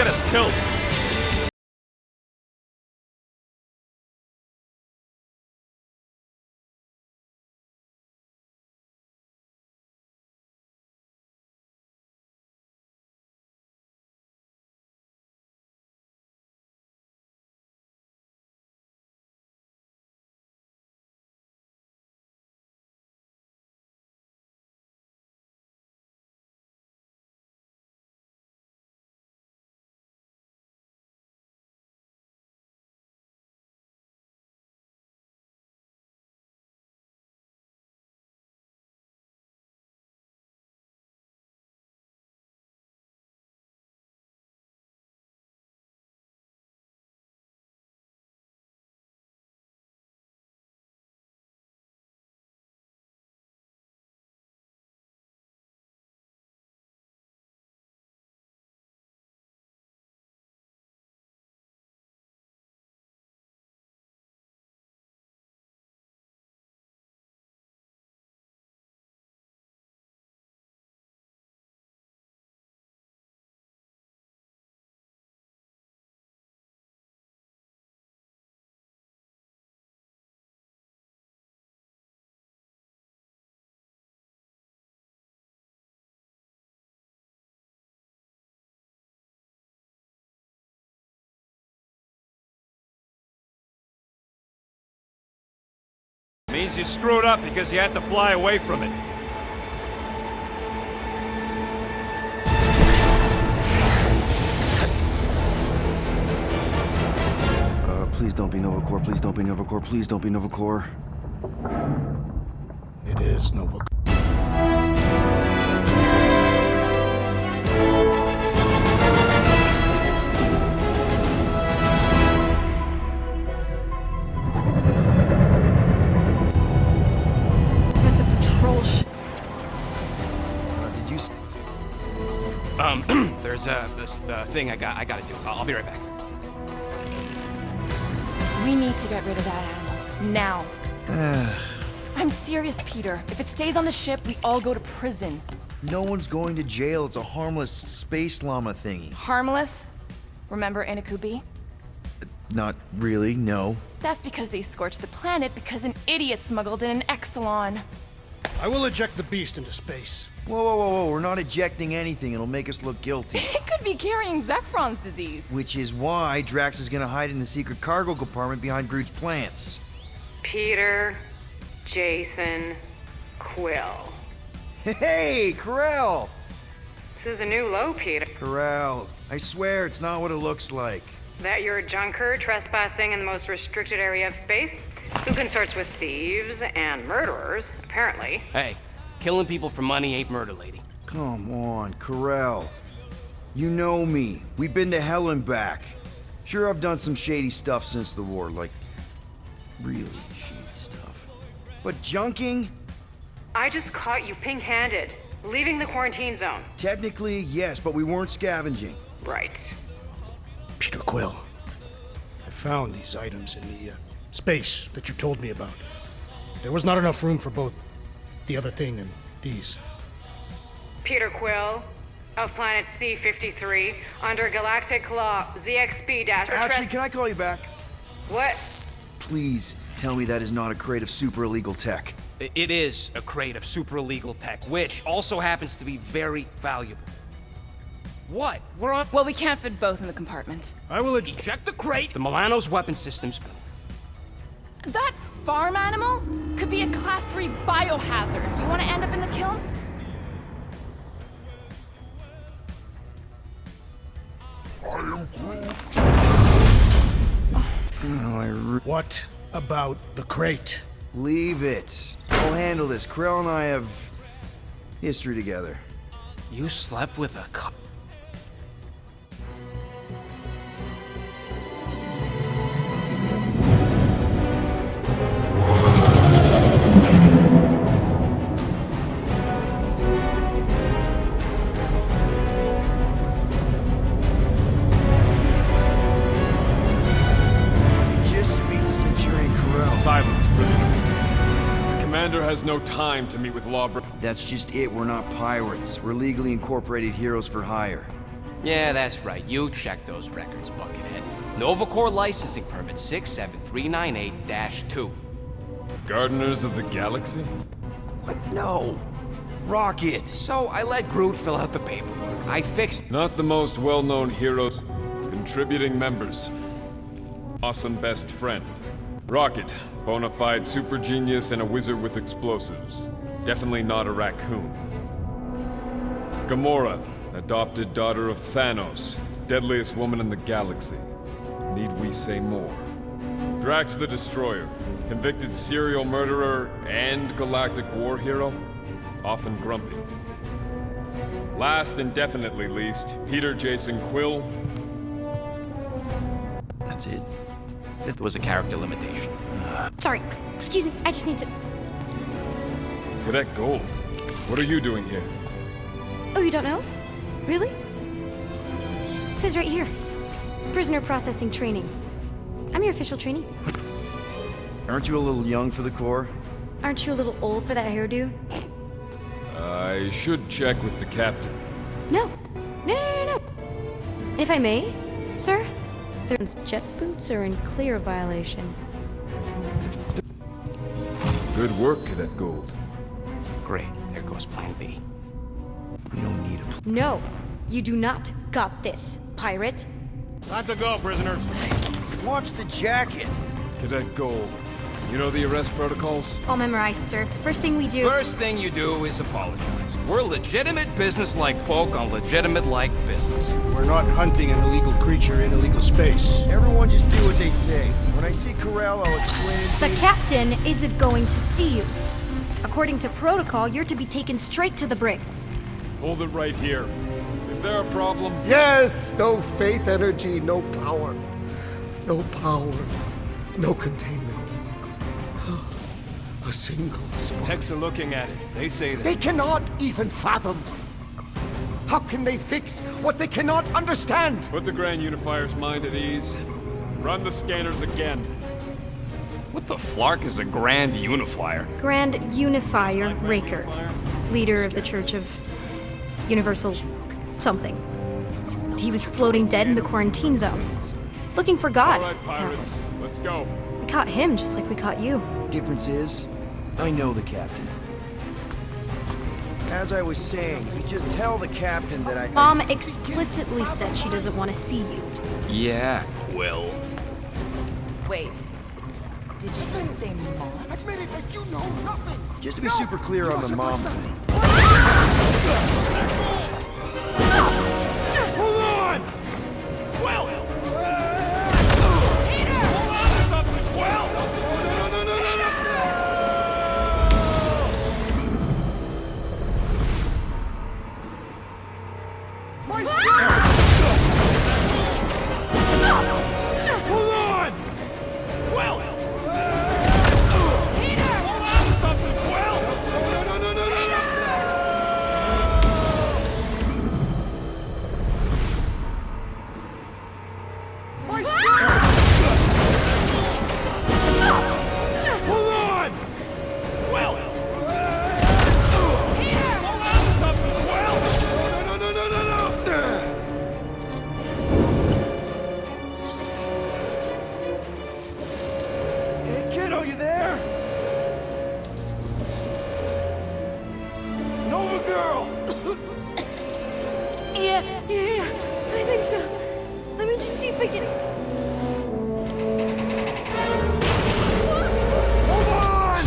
Get us killed. Means you screwed up because you had to fly away from it. Please don't be Novacore, please don't be Novacore, please don't be Novacore. It is Novacore. That's a patrol ship. Did you... There's this thing I gotta do. I'll be right back. We need to get rid of that animal. Now. I'm serious, Peter. If it stays on the ship, we all go to prison. No one's going to jail. It's a harmless space llama thingy. Harmless? Remember Inakubi? Not really, no. That's because they scorched the planet because an idiot smuggled in an Exelon. I will eject the beast into space. Whoa, whoa, whoa, whoa. We're not ejecting anything. It'll make us look guilty. It could be carrying Zephron's disease. Which is why Drax is gonna hide in the secret cargo compartment behind Groot's plants. Peter, Jason, Quill. Hey, Corral! This is a new low, Peter. Corral, I swear it's not what it looks like. That you're a junker trespassing in the most restricted area of space? Who consorts with thieves and murderers, apparently. Hey, killing people for money ain't murder, lady. Come on, Corral. You know me. We've been to hell and back. Sure, I've done some shady stuff since the war, like really shady stuff. But junking? I just caught you pink-handed, leaving the quarantine zone. Technically, yes, but we weren't scavenging. Right. Peter Quill, I found these items in the space that you told me about. There was not enough room for both the other thing and these. Peter Quill, of planet C-53, under Galactic Law ZXP- Actually, can I call you back? What? Please tell me that is not a crate of super illegal tech. It is a crate of super illegal tech, which also happens to be very valuable. What? We're on... Well, we can't fit both in the compartment. I will Eject the crate! The Milano's weapon systems... That farm animal could be a Class 3 biohazard. You want to end up in the kiln? What about the crate? Leave it. I'll handle this. Krell and I have history together. You slept with a cop? Silence, prisoner. The commander has no time to meet with lawbreakers. That's just it. We're not pirates. We're legally incorporated heroes for hire. Yeah, that's right. You check those records, Buckethead. Nova Corps licensing permit 67398-2. Gardeners of the Galaxy? What? No. Rocket. So I let Groot fill out the paperwork. I fixed... Not the most well-known heroes. Contributing members. Awesome best friend. Rocket, bona fide super genius and a wizard with explosives. Definitely not a raccoon. Gamora, adopted daughter of Thanos, deadliest woman in the galaxy. Need we say more? Drax the Destroyer, convicted serial murderer and galactic war hero, often grumpy. Last and definitely least, Peter Jason Quill. That's it. It was a character limitation. Sorry, excuse me, I just need to... Cadet Gold, what are you doing here? Oh, you don't know? Really? It says right here. Prisoner processing training. I'm your official trainee. Aren't you a little young for the Corps? Aren't you a little old for that hairdo? I should check with the captain. No. No. And if I may, sir, those jet boots are in clear violation. Good work, Cadet Gold. Great. There goes Plan B. We don't need a... No, you do not got this, pirate. Time to go, prisoners. Watch the jacket. Cadet Gold, you know the arrest protocols? All memorized, sir. First thing we do... First thing you do is apologize. We're legitimate business-like folk on legitimate-like business. We're not hunting an illegal creature in illegal space. Everyone just do what they say. When I see Corral, I'll explain... The captain isn't going to see you. According to protocol, you're to be taken straight to the brig. Hold it right here. Is there a problem? Yes! No faith energy, no power. No power, no containment. A single spark. Techs are looking at it. They say that. They cannot even fathom. How can they fix what they cannot understand? Put the Grand Unifier's mind at ease. Run the scanners again. What the flark is a Grand Unifier? Grand Unifier Raker, leader of the Church of Universal something. He was floating dead in the quarantine zone, looking for God. All right, pirates. Let's go. We caught him just like we caught you. Difference is, I know the captain. As I was saying, if you just tell the captain that I... Mom explicitly said she doesn't want to see you. Yeah, Quill. Wait. Did she just say mom? Admit it that you know nothing. Just to be super clear on the mom thing. Hold on! Quill! Peter! Hold on to something, Quill! No! My son! Hold on! Quill! Peter! Hold on to something, Quill! No! My son! Hold on! Quill! Peter! Hold on to something, Quill! No! Hey, kiddo, you there? Nova girl! Yeah, I think so. Let me just see if I can... Hold on!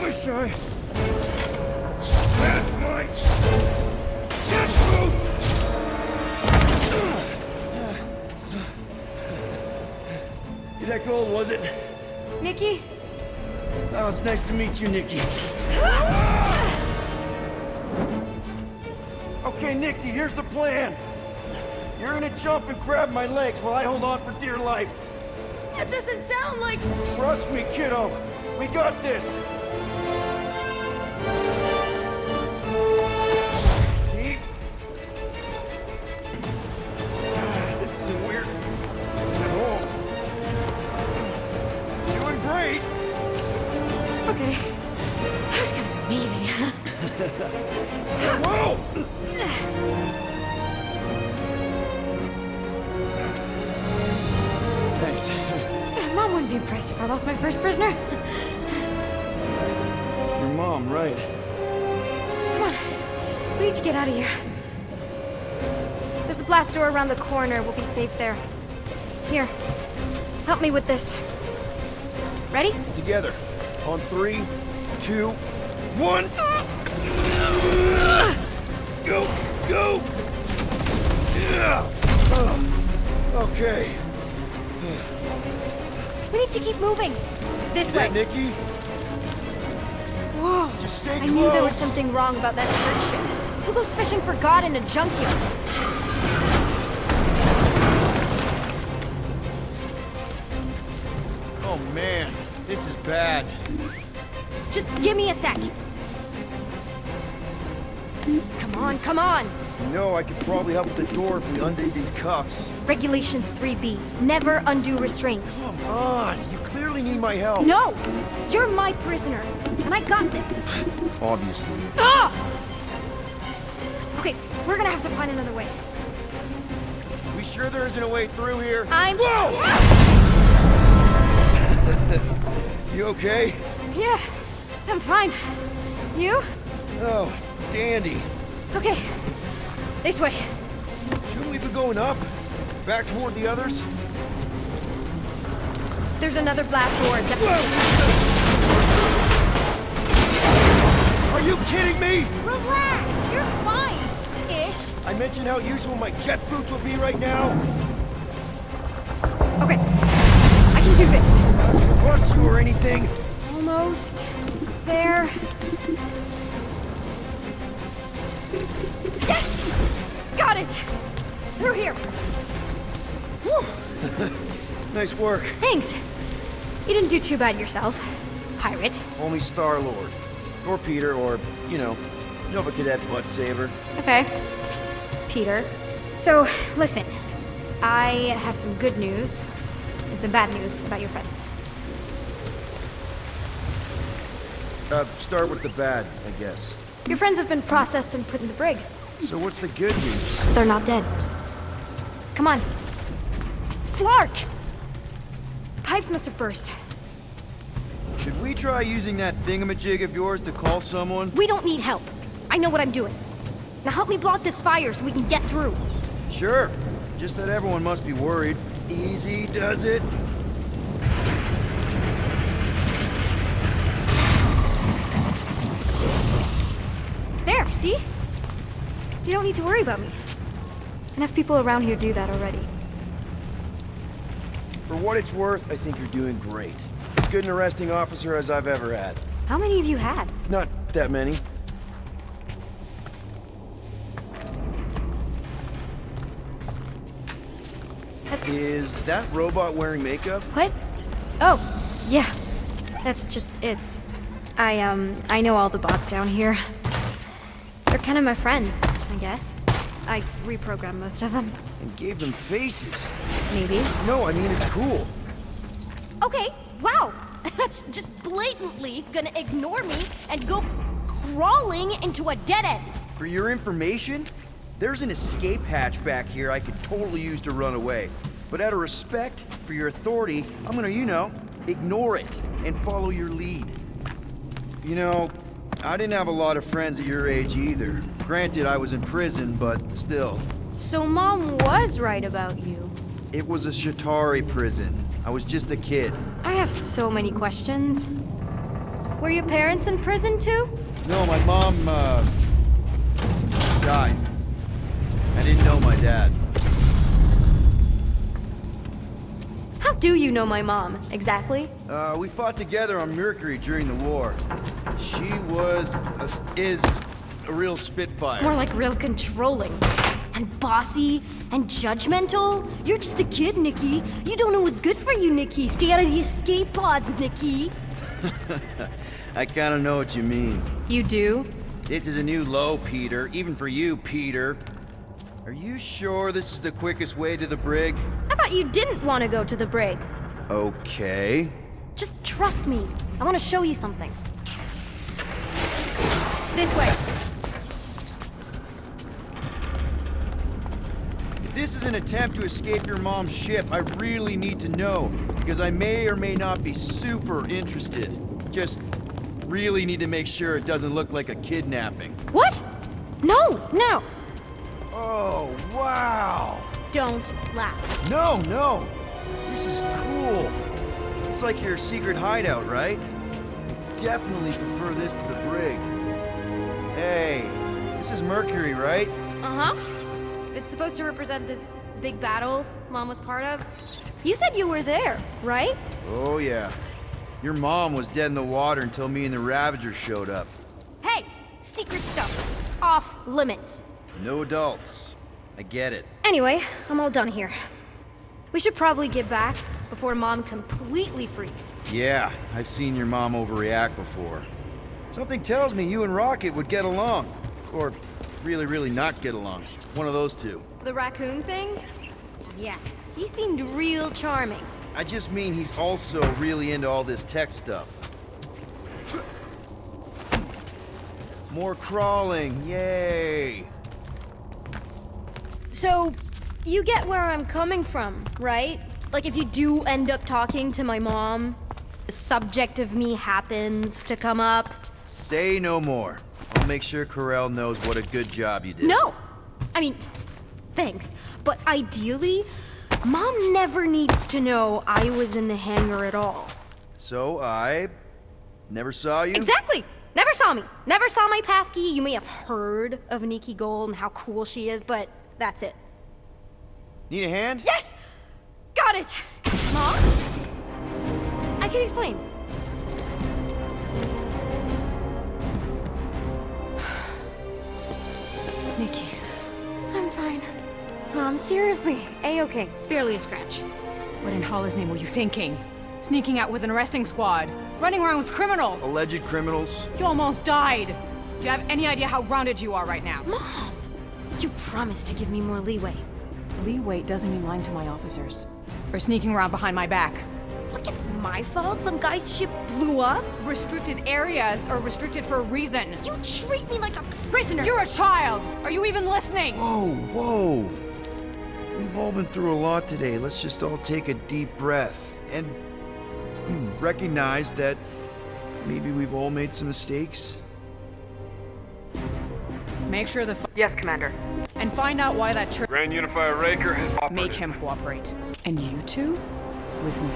My shy. That's my jet boots! That Gold, was it? Nikki? Oh, it's nice to meet you, Nikki. Okay, Nikki, here's the plan. You're gonna jump and grab my legs while I hold on for dear life. That doesn't sound like... Trust me, kiddo. We got this. See? This isn't weird at all. Doing great. Okay. That was kind of amazing, huh? Whoa! thanks. Mom wouldn't be impressed if I lost my first prisoner. Your mom, right? Come on. We need to get out of here. There's a blast door around the corner. We'll be safe there. Here. Help me with this. Ready? Together. On 3, 2, 1. Go! Go! Okay. We need to keep moving. This way. Yeah, Nikki? Whoa. Just stay I close. knew there was something wrong about that church ship. Who goes fishing for God in a junkyard? Oh man, this is bad. Just give me a sec. Come on, come on. You know, I could probably help with the door if we undid these cuffs. Regulation 3B. Never undo restraints. Come on, you clearly need my help. No! You're my prisoner, and I got this. Obviously. Ah! Okay, we're gonna have to find another way. We sure there isn't a way through here? Whoa! You okay? Yeah, I'm fine. You? Oh, dandy. Okay, this way. Shouldn't we be going up? Back toward the others? There's another blast door. Are you kidding me? Relax, you're fine-ish. I mentioned how useful my jet boots would be right now. Okay, I can do this. Not to rush you or anything. Almost there. Yes! Got it! Through here. Whew. Nice work. Thanks. You didn't do too bad yourself, pirate. Only Star-Lord. Or Peter, or, you know, Nova Cadet Butt Saver. Okay. Peter. So, listen. I have some good news and some bad news about your friends. Start with the bad, I guess. Your friends have been processed and put in the brig. So what's the good news? They're not dead. Come on. Flark! Pipes must have burst. Should we try using that thingamajig of yours to call someone? We don't need help. I know what I'm doing. Now help me block this fire so we can get through. Sure. Just that everyone must be worried. Easy does it. There, see? You don't need to worry about me. Enough people around here do that already. For what it's worth, I think you're doing great. As good an arresting officer as I've ever had. How many have you had? Not that many. Is that robot wearing makeup? What? Oh, yeah. That's just, I know all the bots down here. They're kind of my friends, I guess. I reprogrammed most of them. And gave them faces. Maybe. No, I mean, it's cool. Okay, wow. That's just blatantly gonna ignore me and go crawling into a dead end. For your information, there's an escape hatch back here I could totally use to run away. But out of respect for your authority, I'm gonna, you know, ignore it and follow your lead. You know, I didn't have a lot of friends at your age either. Granted, I was in prison, but still. So Mom was right about you. It was a Shatari prison. I was just a kid. I have so many questions. Were your parents in prison too? No, my mom, died. I didn't know my dad. How do you know my mom, exactly? We fought together on Mercury during the war. She was, is a real spitfire. More like real controlling. And bossy and judgmental. You're just a kid, Nikki. You don't know what's good for you, Nikki. Stay out of the escape pods, Nikki. I kinda know what you mean. You do? This is a new low, Peter. Even for you, Peter. Are you sure this is the quickest way to the brig? I thought you didn't want to go to the brig. Okay. Just trust me. I want to show you something. This way. If this this is an attempt to escape your mom's ship, I really need to know, because I may or may not be super interested. Just really need to make sure it doesn't look like a kidnapping. What? No, no. Oh, wow! Don't laugh. No! This is cool. It's like your secret hideout, right? I definitely prefer this to the brig. Hey, this is Mercury, right? Uh-huh. It's supposed to represent this big battle Mom was part of. You said you were there, right? Oh, yeah. Your mom was dead in the water until me and the Ravagers showed up. Hey, secret stuff. Off limits. No adults. I get it. Anyway, I'm all done here. We should probably get back before Mom completely freaks. Yeah, I've seen your mom overreact before. Something tells me you and Rocket would get along. Or really, really not get along. One of those two. The raccoon thing? Yeah, he seemed real charming. I just mean he's also really into all this tech stuff. More crawling, yay! So, you get where I'm coming from, right? Like if you do end up talking to my mom, the subject of me happens to come up. Say no more. I'll make sure Corell knows what a good job you did. No! I mean, thanks. But ideally, Mom never needs to know I was in the hangar at all. So I never saw you? Exactly! Never saw me. Never saw my passkey. You may have heard of Nikki Gold and how cool she is, but that's it. Need a hand? Yes! Got it! Mom? I can explain. Nikki. I'm fine. Mom, seriously. A-okay. Barely a scratch. What in Hollis' name were you thinking? Sneaking out with an arresting squad? Running around with criminals? Alleged criminals? You almost died! Do you have any idea how grounded you are right now? Mom! You promised to give me more leeway. Leeway doesn't mean lying to my officers. Or sneaking around behind my back. Look, it's my fault some guy's ship blew up. Restricted areas are restricted for a reason. You treat me like a prisoner. You're a child! Are you even listening? Whoa! We've all been through a lot today. Let's just all take a deep breath and recognize that maybe we've all made some mistakes. Make sure the Yes, Commander. and find out why that church Grand Unifier Raker has operated. make him cooperate. And you two, with me.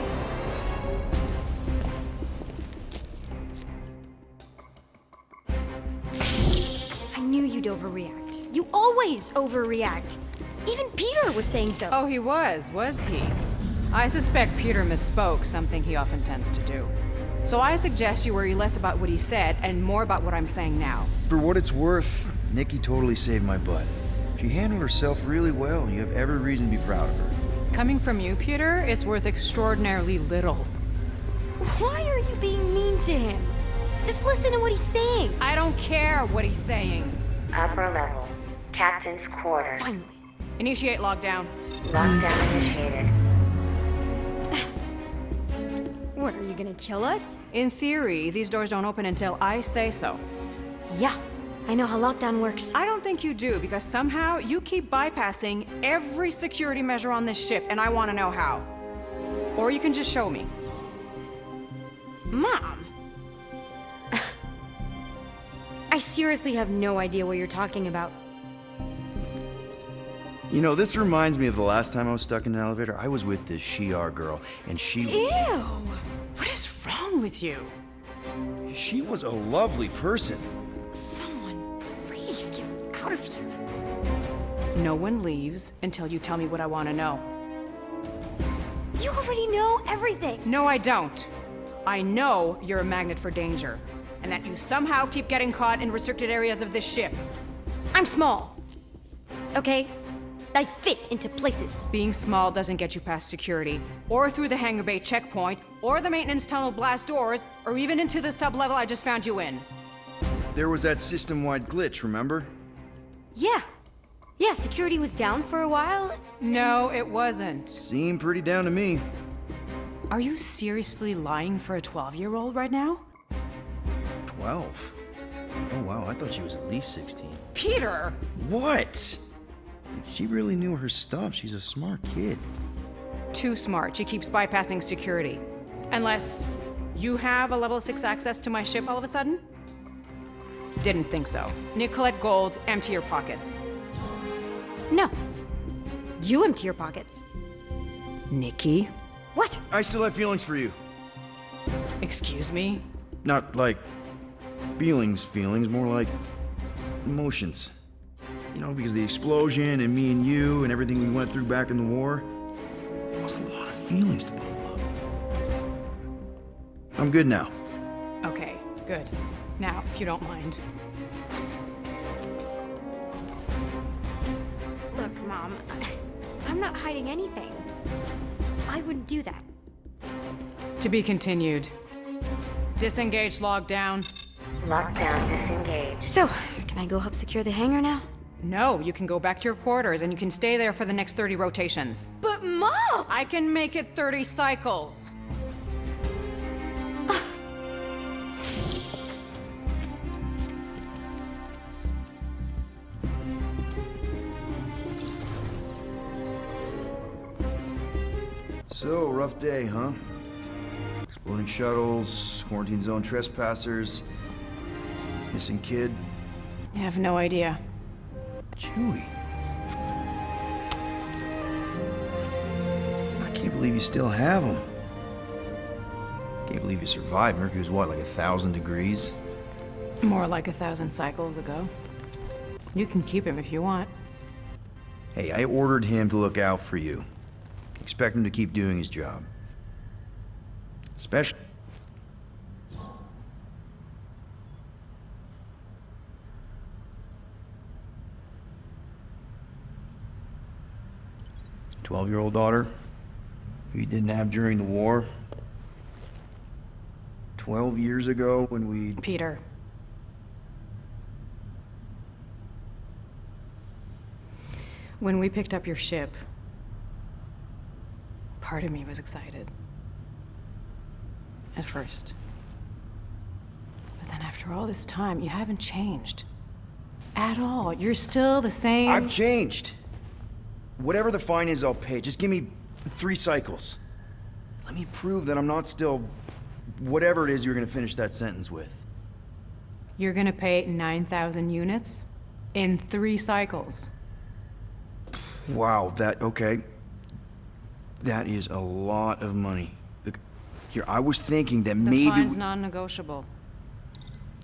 I knew you'd overreact. You always overreact. Even Peter was saying so. Oh, he was he? I suspect Peter misspoke, something he often tends to do. So I suggest you worry less about what he said and more about what I'm saying now. For what it's worth, Nikki totally saved my butt. She handled herself really well. You have every reason to be proud of her. Coming from you, Peter, it's worth extraordinarily little. Why are you being mean to him? Just listen to what he's saying. I don't care what he's saying. Upper level. Captain's quarters. Finally. Initiate lockdown. Lockdown initiated. What, are you gonna kill us? In theory, these doors don't open until I say so. Yeah, I know how lockdown works. I don't think you do, because somehow you keep bypassing every security measure on this ship, and I want to know how. Or you can just show me. Mom! I seriously have no idea what you're talking about. You know, this reminds me of the last time I was stuck in an elevator. I was with this Shi'ar girl, and she... Ew! What is wrong with you? She was a lovely person. Someone, please get me out of here. No one leaves until you tell me what I want to know. You already know everything. No, I don't. I know you're a magnet for danger, and that you somehow keep getting caught in restricted areas of this ship. I'm small. Okay? I fit into places. Being small doesn't get you past security, or through the hangar bay checkpoint, or the maintenance tunnel blast doors, or even into the sub-level I just found you in. There was that system-wide glitch, remember? Yeah. Yeah, security was down for a while. No, it wasn't. Seemed pretty down to me. Are you seriously lying for a 12-year-old right now? 12? Oh wow, I thought she was at least 16. Peter! What? She really knew her stuff. She's a smart kid. Too smart. She keeps bypassing security. Unless you have a level 6 access to my ship all of a sudden? Didn't think so. Nicolette Gold, empty your pockets. No. You empty your pockets. Nikki? What? I still have feelings for you. Excuse me? Not like feelings, more like emotions. You know, because the explosion and me and you and everything we went through back in the war, it was a lot of feelings to bottle up. I'm good now. Okay, good. Now, if you don't mind. Look, Mom, I'm not hiding anything. I wouldn't do that. To be continued. Disengage, log down. Lockdown disengaged. So, can I go help secure the hangar now? No, you can go back to your quarters and you can stay there for the next 30 rotations. But Mom! I can make it 30 cycles. So, rough day, huh? Exploding shuttles, quarantine zone trespassers, missing kid. I have no idea. Chewie. I can't believe you still have him. Can't believe you survived. Mercury's what, like 1,000 degrees? More like 1,000 cycles ago. You can keep him if you want. Hey, I ordered him to look out for you. Expect him to keep doing his job. Especially... "12-year-old daughter, who you didn't have during the war. 12 years ago when we... Peter. When we picked up your ship, part of me was excited. At first. But then after all this time, you haven't changed. At all. You're still the same... I've changed. Whatever the fine is, I'll pay. Just give me 3 cycles. Let me prove that I'm not still... whatever it is you're gonna finish that sentence with. You're gonna pay 9,000 units? In 3 cycles. Wow, okay. That is a lot of money. Look, here, I was thinking that maybe... The fine's non-negotiable.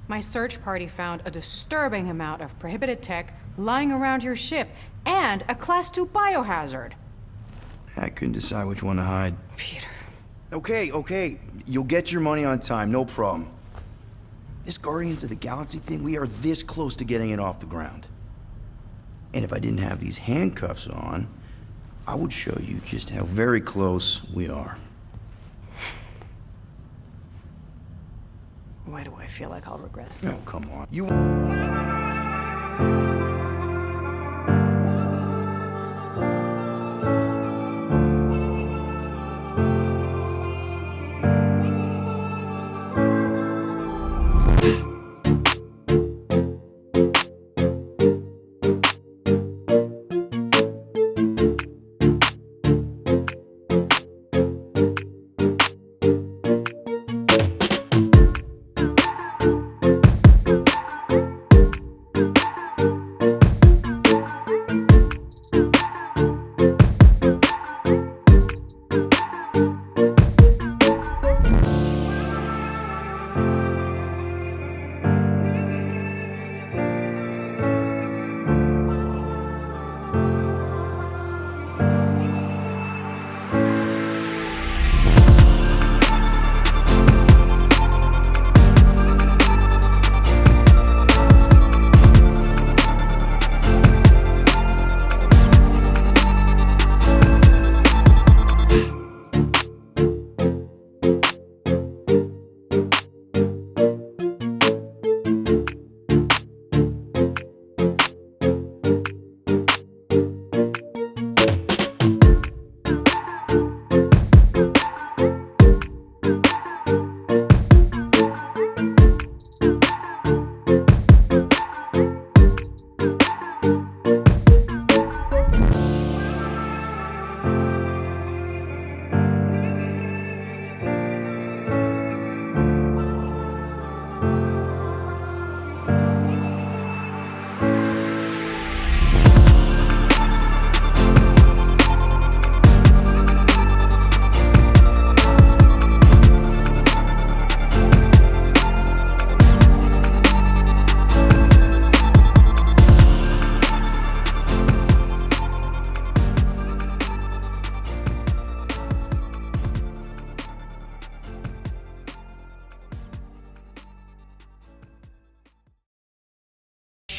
My search party found a disturbing amount of prohibited tech lying around your ship, and a Class 2 biohazard. I couldn't decide which one to hide. Peter. Okay. You'll get your money on time, no problem. This Guardians of the Galaxy thing, we are this close to getting it off the ground. And if I didn't have these handcuffs on, I would show you just how very close we are. Why do I feel like I'll regret this? Oh, come on. You...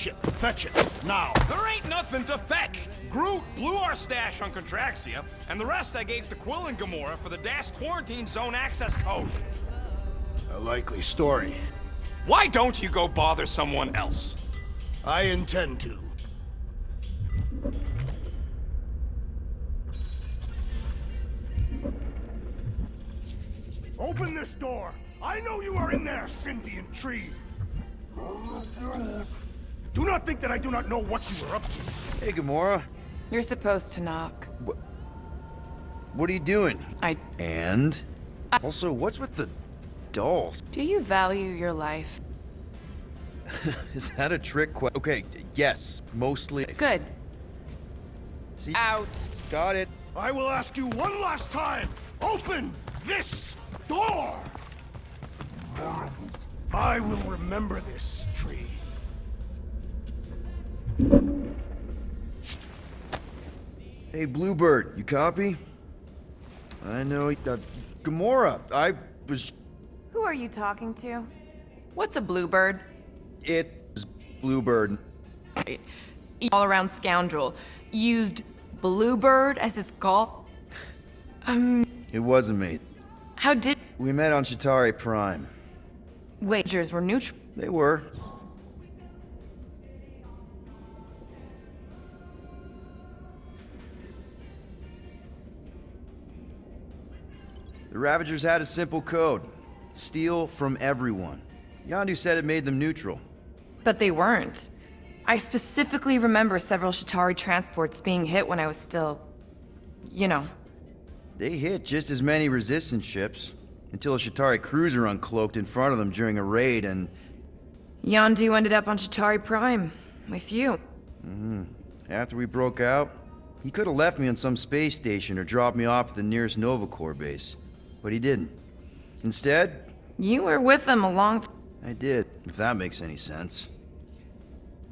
ship. Fetch it, now. There ain't nothing to fetch. Groot blew our stash on Contraxia, and the rest I gave to Quill and Gamora for the DAS quarantine zone access code. A likely story. Why don't you go bother someone else? I intend to. Open this door! I know you are in there, sentient tree! Do not think that I do not know what you are up to. Hey, Gamora. You're supposed to knock. What are you doing? I... And? Also, what's with the dolls? Do you value your life? Is that a trick question? Okay, yes, mostly. Good. See? Out. Got it. I will ask you one last time! Open this door! I will remember this, tree. Hey, Bluebird, you copy? I know, Gamora, I was... Who are you talking to? What's a bluebird? It's Bluebird. All-around scoundrel. Used Bluebird as his call? It wasn't me. How did... We met on Chitauri Prime. Wagers were neutral. They were. The Ravagers had a simple code. Steal from everyone. Yondu said it made them neutral. But they weren't. I specifically remember several Chitauri transports being hit when I was still... you know. They hit just as many resistance ships, until a Chitauri cruiser uncloaked in front of them during a raid and... Yondu ended up on Chitauri Prime, with you. After we broke out, he could have left me on some space station or dropped me off at the nearest Nova Corps base. But he didn't. Instead... You were with them a long time. I did, if that makes any sense.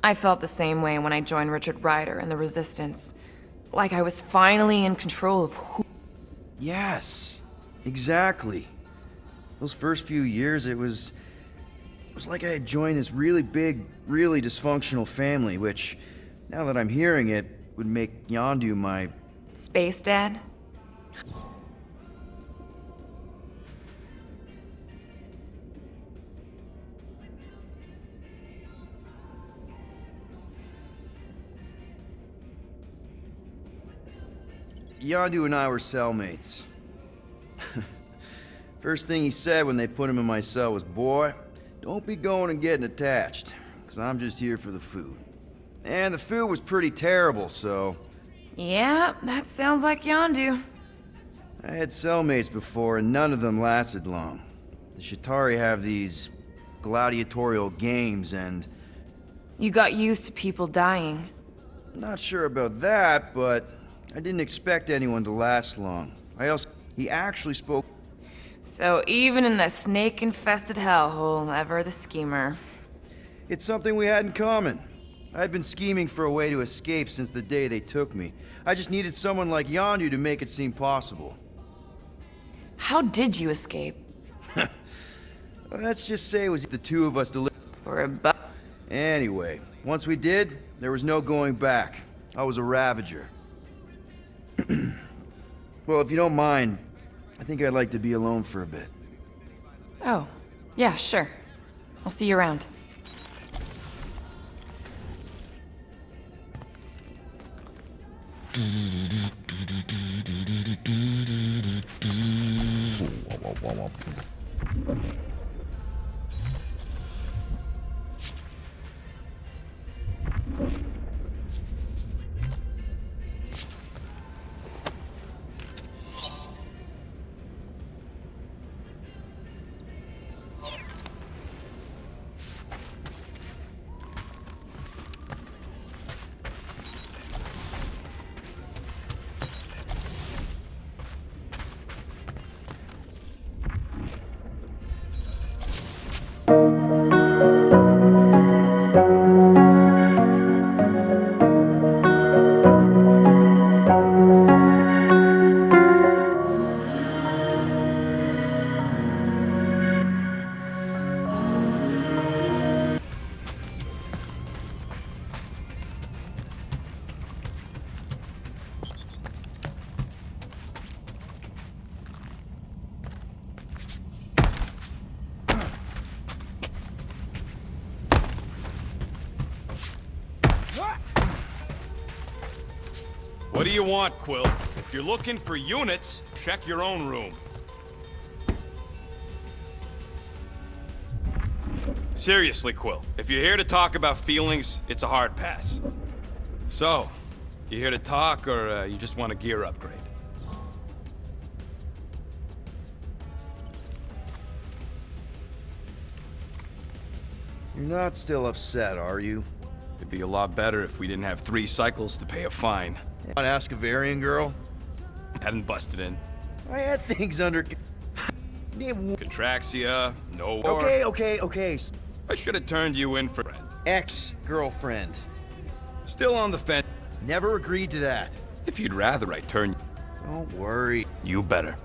I felt the same way when I joined Richard Ryder and the Resistance. Like I was finally in control of who... Yes, exactly. Those first few years, it was like I had joined this really big, really dysfunctional family, which, now that I'm hearing it, would make Yondu my... Space Dad? Yondu and I were cellmates. First thing he said when they put him in my cell was, "Boy, don't be going and getting attached, because I'm just here for the food." And the food was pretty terrible, so... Yeah, that sounds like Yondu. I had cellmates before, and none of them lasted long. The Chitauri have these gladiatorial games, and... You got used to people dying. Not sure about that, but I didn't expect anyone to last long. He actually spoke... So even in the snake-infested hellhole, ever the schemer. It's something we had in common. I'd been scheming for a way to escape since the day they took me. I just needed someone like Yondu to make it seem possible. How did you escape? Let's just say it was the two of us delivered. For a buck. Anyway, once we did, there was no going back. I was a Ravager. Well, if you don't mind, I think I'd like to be alone for a bit. Oh, yeah, sure. I'll see you around. What do you want, Quill? If you're looking for units, check your own room. Seriously, Quill, if you're here to talk about feelings, it's a hard pass. So, you here to talk, or you just want a gear upgrade? You're not still upset, are you? It'd be a lot better if we didn't have 3 cycles to pay a fine. Want to ask a Varian girl? Hadn't busted in. I had things under... Contraxia, no... Okay. I should have turned you in for... Ex-girlfriend. Still on the fence. Never agreed to that. If you'd rather I turn... Don't worry. You better.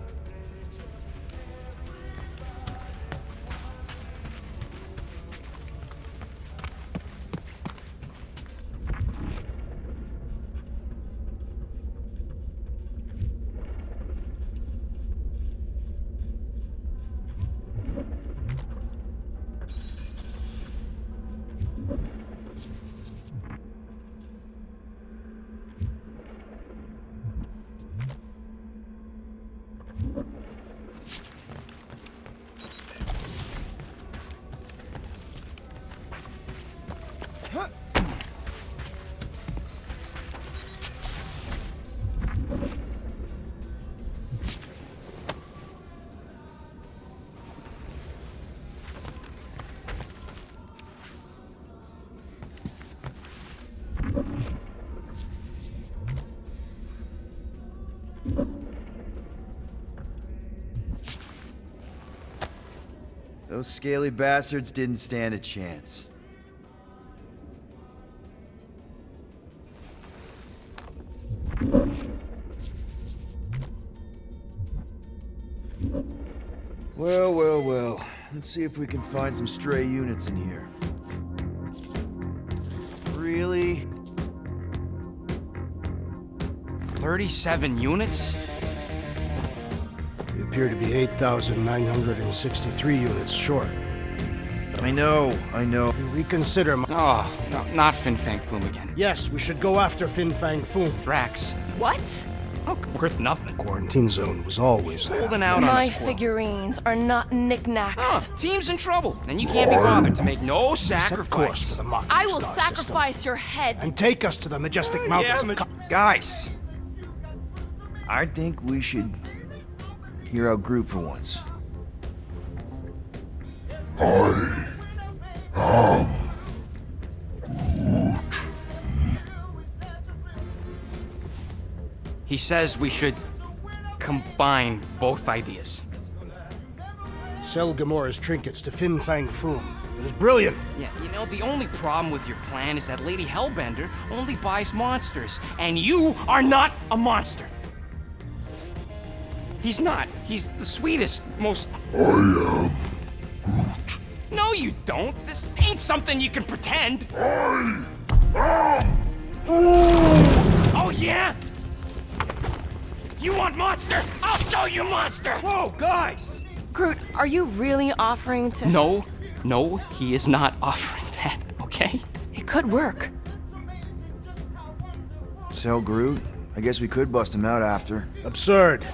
Those scaly bastards didn't stand a chance. Well. Let's see if we can find some stray units in here. Really? 37 units? We appear to be 8,963 units short. I know. Reconsider my... Oh, no, not Fin Fang Foom again. Yes, we should go after Fin Fang Foom. Drax. What? Oh, worth nothing. Quarantine zone was always there. Holding out on My us, Quill. figurines are not knickknacks. Team's in trouble, and you can't be bothered to make no Set course sacrifice. for the Mocking I will Star sacrifice system your head. and take us to the majestic mountains of... Guys! I think we should hear out Groot for once. He says we should combine both ideas. Sell Gamora's trinkets to Fin Fang Foom. It is brilliant. Yeah, you know, the only problem with your plan is that Lady Hellbender only buys monsters, and you are not a monster. He's not. He's the sweetest, most... I am Groot. No, you don't. This ain't something you can pretend. I am... Oh, yeah? You want monster? I'll show you monster! Whoa, guys! Groot, are you really offering to... No, he is not offering that, okay? It could work. Sell Groot? I guess we could bust him out after. Absurd.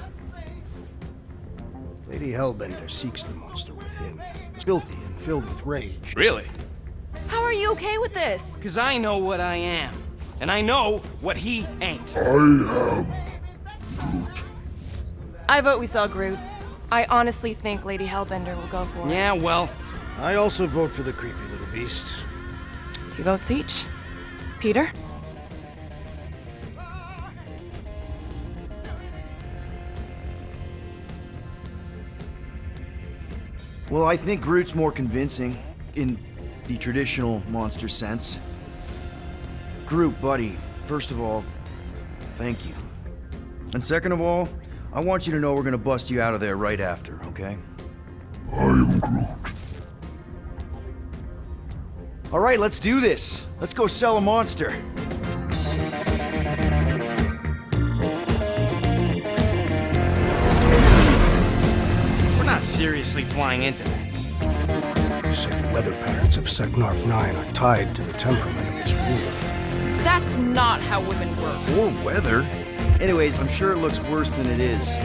Lady Hellbender seeks the monster within. It's filthy and filled with rage. Really? How are you okay with this? Because I know what I am. And I know what he ain't. I am Groot. I vote we sell Groot. I honestly think Lady Hellbender will go for it. Yeah, well... I also vote for the creepy little beast. 2 votes each. Peter? Well, I think Groot's more convincing, in the traditional monster sense. Groot, buddy, first of all, thank you. And second of all, I want you to know we're gonna bust you out of there right after, okay? I am Groot. All right, let's do this. Let's go sell a monster. We're not seriously flying into that. They say the weather patterns of Seknarf 9 are tied to the temperament of its ruler. That's not how women work. Or weather. Anyways, I'm sure it looks worse than it is.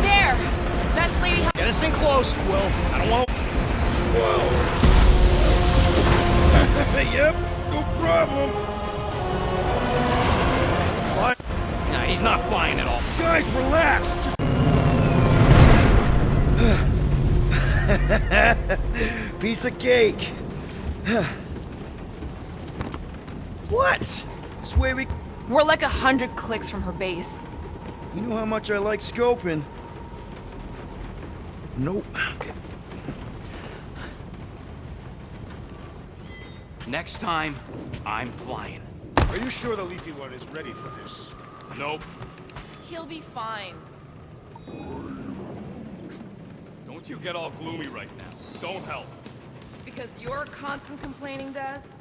There! That's Lady Hel- Get us in close, Quill. I don't want to... Whoa! Yep, no problem. Fly. Nah, he's not flying at all. Guys, relax. Just... Piece of cake. What? This way we... We're like 100 clicks from her base. You know how much I like scoping. Nope. Okay. Next time, I'm flying. Are you sure the Leafy One is ready for this? Nope. He'll be fine. Don't you get all gloomy right now. Don't help. Because you're constant complaining, Daz?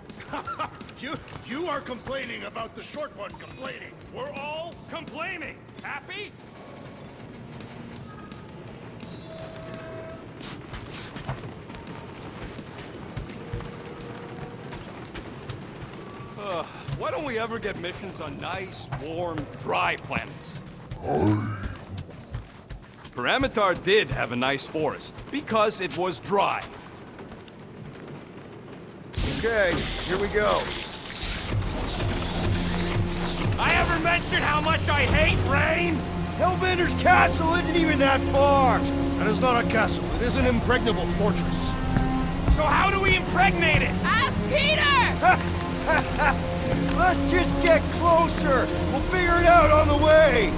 You are complaining about the short one complaining. We're all complaining. Happy? Why don't we ever get missions on nice, warm, dry planets? Paramitar did have a nice forest, because it was dry. Okay, here we go. I ever mentioned how much I hate rain? Hellbender's castle isn't even that far. That is not a castle. It is an impregnable fortress. So how do we impregnate it? Ask Peter! Let's just get closer. We'll figure it out on the way.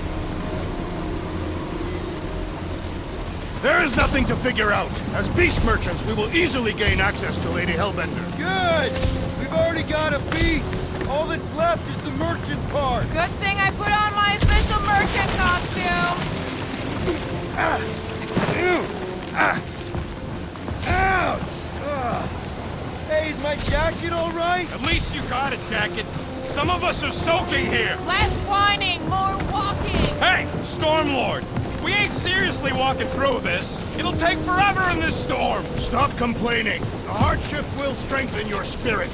There is nothing to figure out. As beast merchants, we will easily gain access to Lady Hellbender. Good. We've already got a beast. All that's left is the merchant part. Good thing I put on my official merchant costume. Ouch! Hey, is my jacket all right? At least you got a jacket. Some of us are soaking here. Less whining, more walking. Hey, Stormlord. We ain't seriously walking through this. It'll take forever in this storm. Stop complaining. The hardship will strengthen your spirit.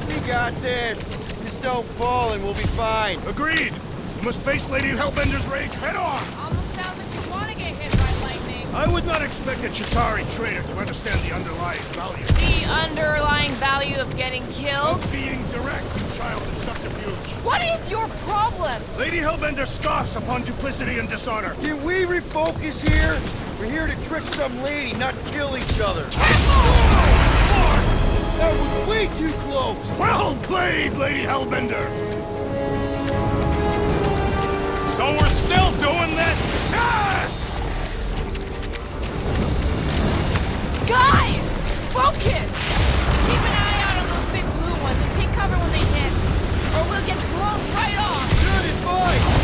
We got this. Just don't fall and we'll be fine. Agreed. You must face Lady Hellbender's rage head on. Almost sounds like you want to get hit by lightning. I would not expect a Chitauri trader to understand the underlying value. The underlying value of getting killed? Of being direct, you child of subterfuge. What is your problem? Lady Hellbender scoffs upon duplicity and dishonor. Can we refocus here? We're here to trick some lady, not kill each other. That was way too close! Well played, Lady Hellbender! So we're still doing this? Yes! Guys! Focus! Keep an eye out on those big blue ones and take cover when they hit. Or we'll get blown right off! Good advice!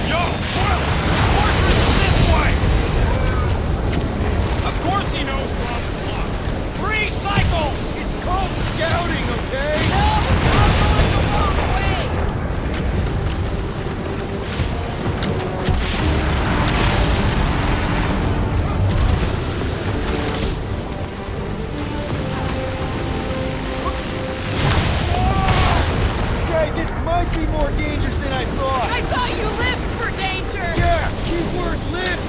Yo, Quill! Fortress is this way! Of course he knows we're on the clock. 3 cycles! It's called scouting, okay? No, we're going the wrong way! Okay, this might be more dangerous than I thought. I thought you lived for danger! Yeah, keyword live.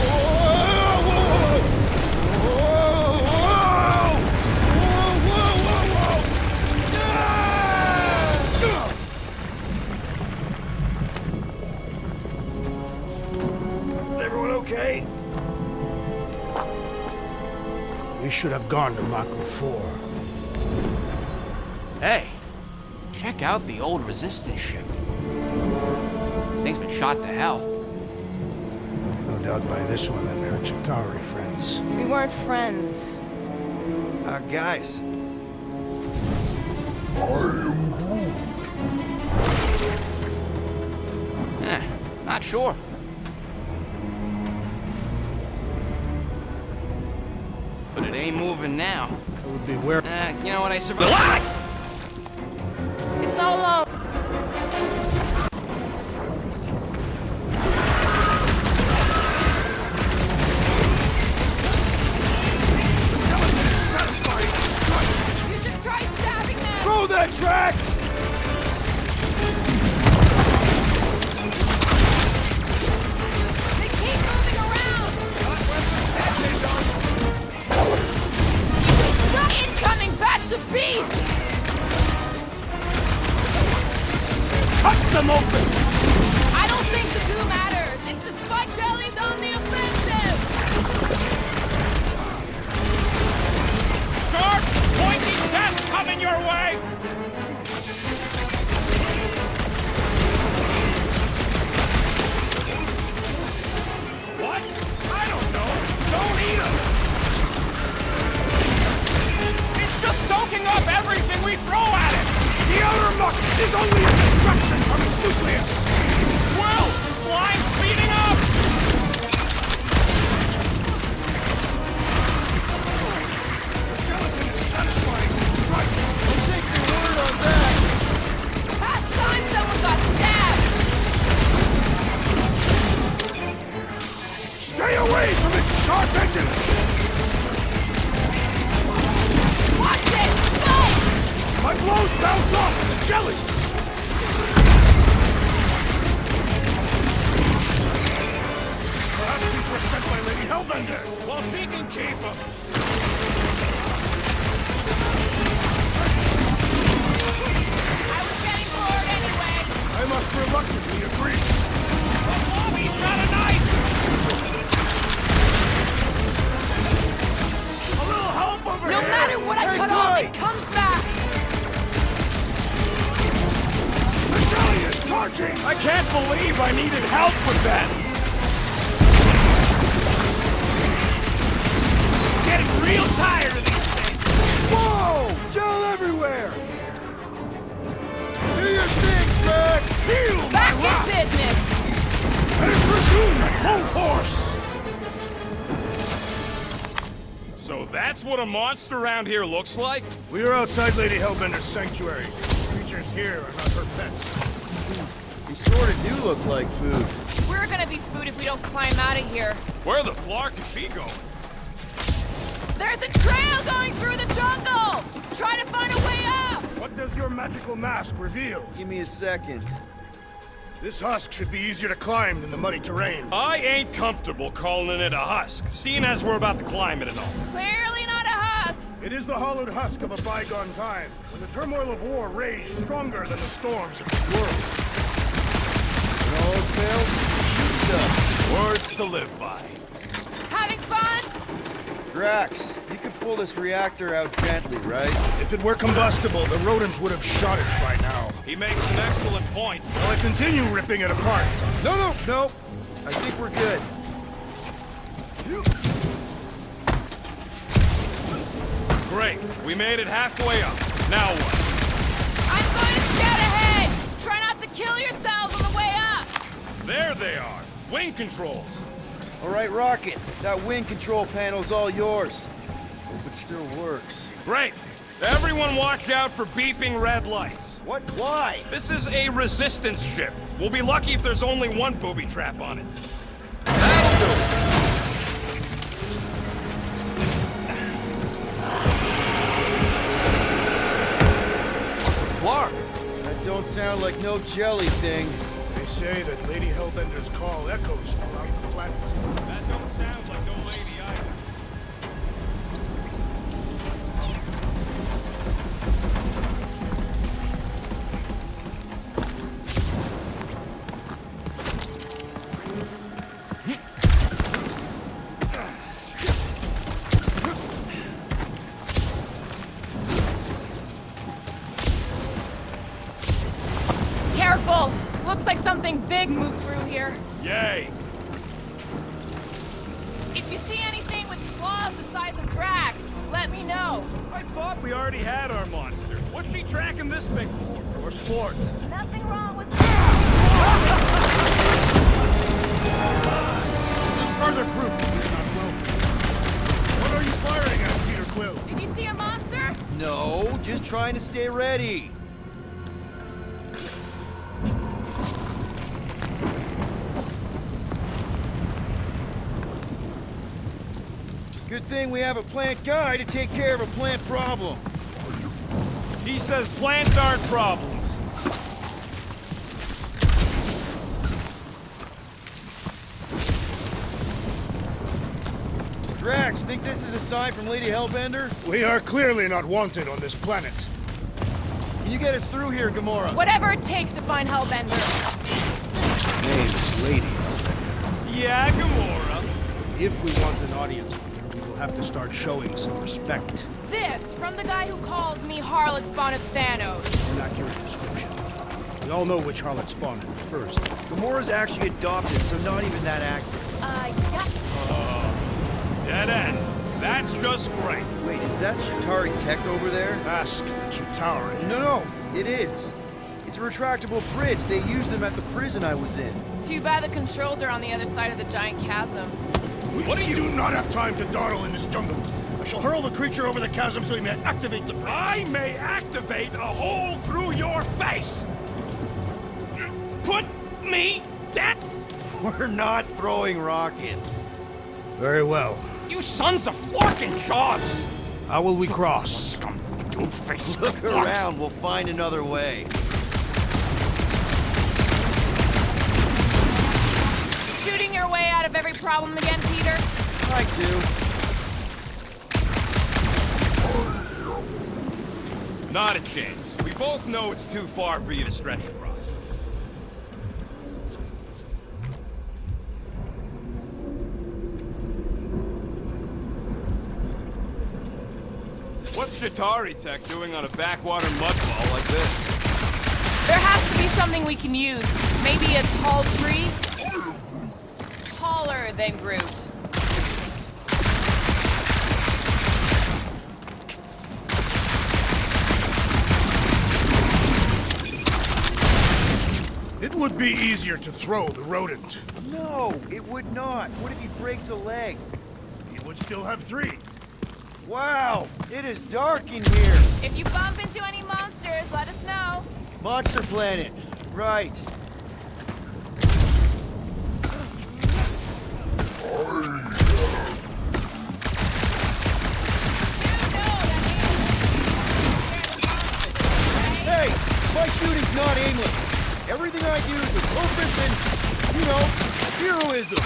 Whoa, whoa, whoa, whoa, whoa, whoa, whoa, whoa. Everyone okay? We should have gone to Mako 4. Hey, check out the old Resistance ship. Thing's been shot to hell. No doubt by this one and her Chitauri friends. We weren't friends. Guys. Not sure. But it ain't moving now. It would be where... You know what, I survived. It's not alone. is only a distraction from its nucleus! Well, slime's speeding up! The gelatin is satisfying this strike! Don't take your word on that! Past time someone got stabbed! Stay away from its sharp edges! Watch it! Go! My blows bounce off the jelly! Perhaps these were sent by Lady Hellbender! Well, she can keep them. I was getting bored anyway. I must reluctantly agree. Bobby's got a knife! A little help over No here! matter what I cut off, it comes back! The jelly is charging! I can't believe I needed help with that! Getting real tired of these things! Whoa! Gel everywhere! Do your thing, Drax! Feel my Back wrath! in business! Let us resume at full force! So that's what a monster around here looks like? We are outside Lady Hellbender's sanctuary. Creatures here are not her pets. You sort of do look like food. We're gonna be food if we don't climb out of here. Where the flark is she going? There's a trail going through the jungle! Try to find a way up! What does your magical mask reveal? Give me a second. This husk should be easier to climb than the muddy terrain. I ain't comfortable calling it a husk, seeing as we're about to climb it and all. Clearly not a husk! It is the hollowed husk of a bygone time, when the turmoil of war raged stronger than the storms of this world. When all else fails, shoot stuff. Words to live by. Having fun? Drax, you could pull this reactor out gently, right? If it were combustible, the rodent would have shot it by now. He makes an excellent point. Will I continue ripping it apart? No. I think we're good. Great. We made it halfway up. Now what? I'm going to scout ahead! Try not to kill yourselves on the way up! There they are. Wing controls. All right, Rocket. That wing control panel's all yours. Hope it still works. Great. Everyone watch out for beeping red lights. What? Why? This is a resistance ship. We'll be lucky if there's only one booby trap on it. That'll do it. Flark. That don't sound like no jelly thing. They say that Lady Hellbender's call echoes throughout the planet. That don't sound like no lady either. Careful! Looks like something big moved through here. Yay. If you see anything with claws the size of Drax, let me know. I thought we already had our monster. What's she tracking this thing for? For sport. Nothing wrong with This is further proof that we're not welcome. What are you firing at, Peter Quill? Did you see a monster? No, just trying to stay ready. Good thing we have a plant guy to take care of a plant problem. He says plants aren't problems. Drax, think this is a sign from Lady Hellbender? We are clearly not wanted on this planet. Can you get us through here, Gamora? Whatever it takes to find Hellbender. Name is Lady Hellbender. Yeah, Gamora. If we want an audience with her, we will have to start showing some respect. This from the guy who calls me Harlot Spawn of Thanos. An accurate description. We all know which harlot spawned first. Gamora's actually adopted, so not even that accurate. Yeah. Dead end. That's just great. Wait, is that Chitauri tech over there? Ask the Chitauri. No, it is. It's a retractable bridge. They used them at the prison I was in. Too bad the controls are on the other side of the giant chasm. What do you do not have time to dawdle in this jungle? I shall hurl the creature over the chasm so he may activate the bridge. I may activate a hole through your face! Put me down! We're not throwing rockets. Very well. You sons of fucking jogs! How will we cross? Scum, don't face Look around, we'll find another way. Shooting your way out of every problem again, Peter? Try to. Not a chance. We both know it's too far for you to stretch across. What's Shatari Tech doing on a backwater mudball like this? There has to be something we can use. Maybe a tall tree? Taller than Groot. It would be easier to throw the rodent. No, it would not. What if he breaks a leg? He would still have 3. Wow, it is dark in here. If you bump into any monsters, let us know. Monster Planet. Right. Hey, my shooting's not aimless. Everything I do is with purpose and, you know, heroism.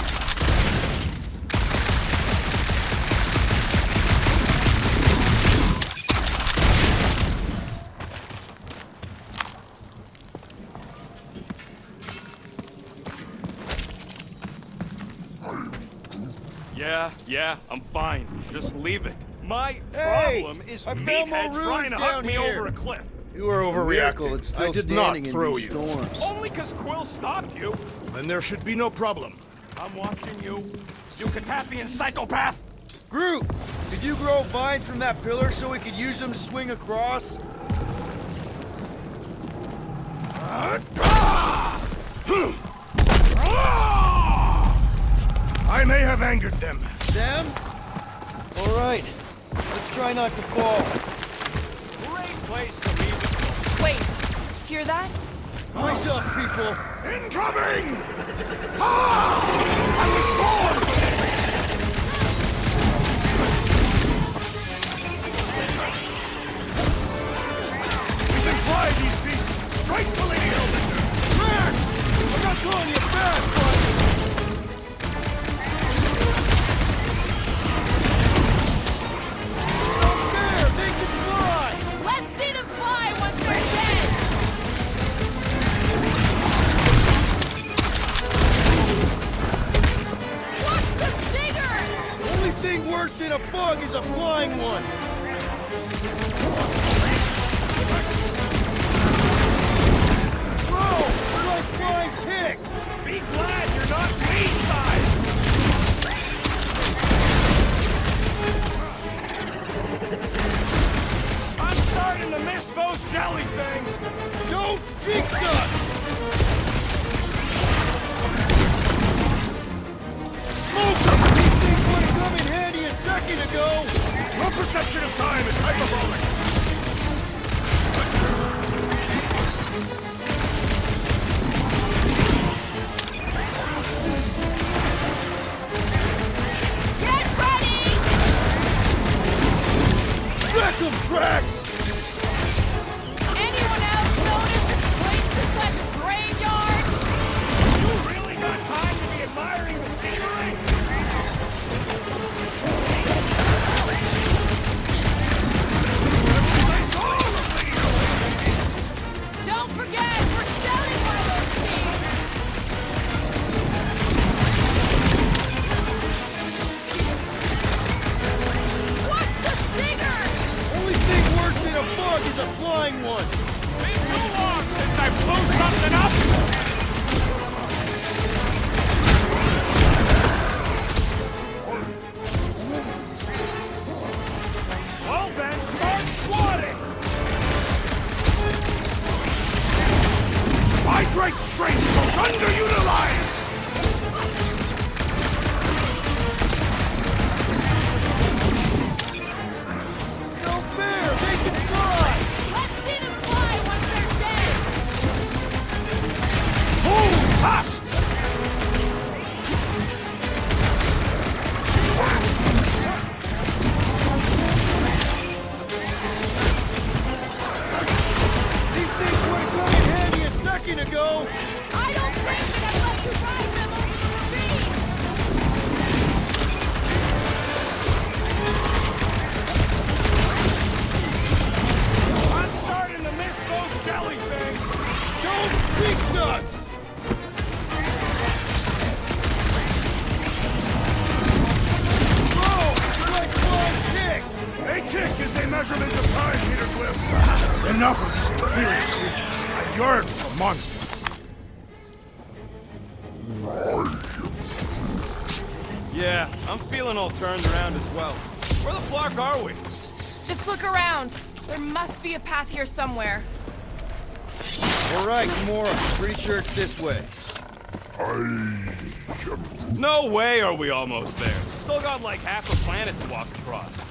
Yeah, I'm fine. Just leave it. My Hey, problem is I found more meathead ruins trying to huck down me here. over a cliff. You are overreacting. Miracle, it's still I did standing not in throw these you. storms. Only because Quill stopped you. Then there should be no problem. I'm watching you. You Katapian psychopath! Groot, did you grow vines from that pillar so we could use them to swing across? I may have angered them. Them? All right, let's try not to fall. Great place to leave us. Wait, hear that? Rise up, people. Incoming! I was born for this! We can fly these beasts straight to Lady Hellbender! Max! I'm not calling you back, but... Up there, they can fly! Let's see them fly once they're dead! Watch the stingers! Only thing worse than a bug is a flying one. Bro, we're like flying ticks. Be glad you're not me-sized! I'm starting to miss those jelly things! Don't jinx us! Smoke them! These things would have come in handy a second ago! Your perception of time is hyperbolic. Get ready! Wreck 'em, Drax! Anyone else notice this place looks like a graveyard? You really got time to be admiring the scenery? Don't forget, we're selling one of those things! Watch the stingers! Only thing worse than enough of these inferior creatures. I yearn for monsters. Yeah, I'm feeling all turned around as well. Where the fuck are we? Just look around. There must be a path here somewhere. All right, Gamora. Pretty sure it's this way. No way are we almost there. Still got like half a planet to walk across.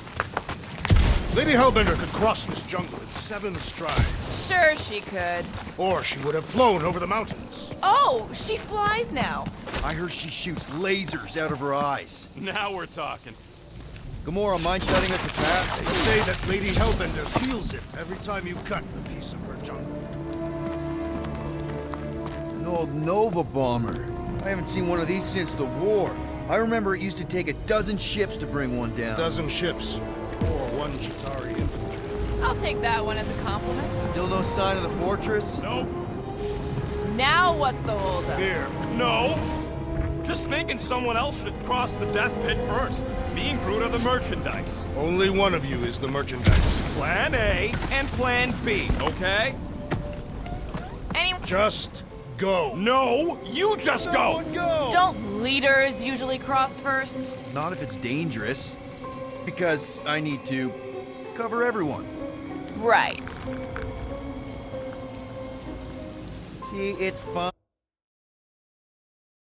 Lady Hellbender could cross this jungle in 7 strides. Sure she could. Or she would have flown over the mountains. Oh, she flies now. I heard she shoots lasers out of her eyes. Now we're talking. Gamora, mind shutting us a path? They say that Lady Hellbender feels it every time you cut a piece of her jungle. An old Nova bomber. I haven't seen one of these since the war. I remember it used to take a dozen ships to bring one down. A dozen ships. Or 1 Chitauri infantry. I'll take that one as a compliment. Still no sign of the fortress? Nope. Now what's the holdup? Fear. No. Just thinking someone else should cross the death pit first. Me and Groot are the merchandise. Only one of you is the merchandise. Plan A and Plan B, okay? Just go. No, you just go. Go! Don't leaders usually cross first? Not if it's dangerous. Because I need to cover everyone. Right. See, it's fun.